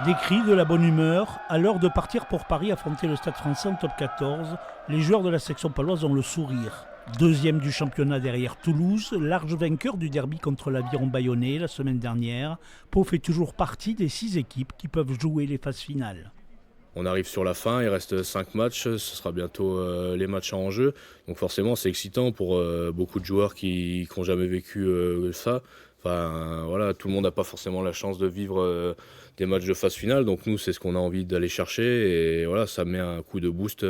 Des cris, de la bonne humeur. À l'heure de partir pour Paris affronter le Stade Français en top 14, les joueurs de la section paloise ont le sourire. Deuxième du championnat derrière Toulouse, large vainqueur du derby contre l'Aviron Bayonnais la semaine dernière, Pau fait toujours partie des 6 équipes qui peuvent jouer les phases finales. On arrive sur la fin, il reste 5 matchs, ce sera bientôt les matchs en jeu. Donc forcément c'est excitant pour beaucoup de joueurs qui n'ont jamais vécu ça. Enfin, voilà, tout le monde n'a pas forcément la chance de vivre des matchs de phase finale. Donc nous c'est ce qu'on a envie d'aller chercher et voilà, ça met un coup de boost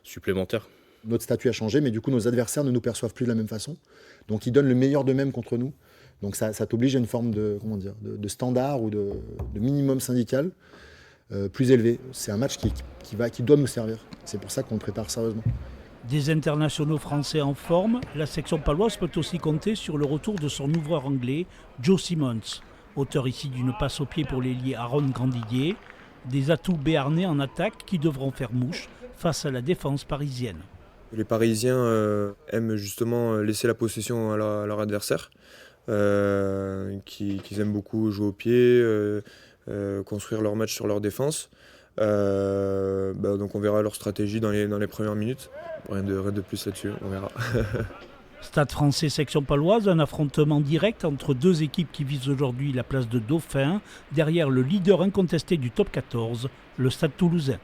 supplémentaire. Notre statut a changé, mais du coup nos adversaires ne nous perçoivent plus de la même façon. Donc ils donnent le meilleur d'eux-mêmes contre nous. Donc ça t'oblige à une forme de standard ou de minimum syndical. Plus élevé. C'est un match qui doit nous servir. C'est pour ça qu'on le prépare sérieusement. Des internationaux français en forme, la section paloise peut aussi compter sur le retour de son ouvreur anglais, Joe Simmons, auteur ici d'une passe au pied pour l'ailier Aaron Grandidier, des atouts béarnais en attaque qui devront faire mouche face à la défense parisienne. Les Parisiens aiment justement laisser la possession à leur adversaire, qu'ils aiment beaucoup jouer au pied, construire leur match sur leur défense. Donc on verra leur stratégie dans les premières minutes. Rien de plus là-dessus, on verra. Stade Français section paloise, un affrontement direct entre deux équipes qui visent aujourd'hui la place de dauphin, derrière le leader incontesté du top 14, le Stade Toulousain.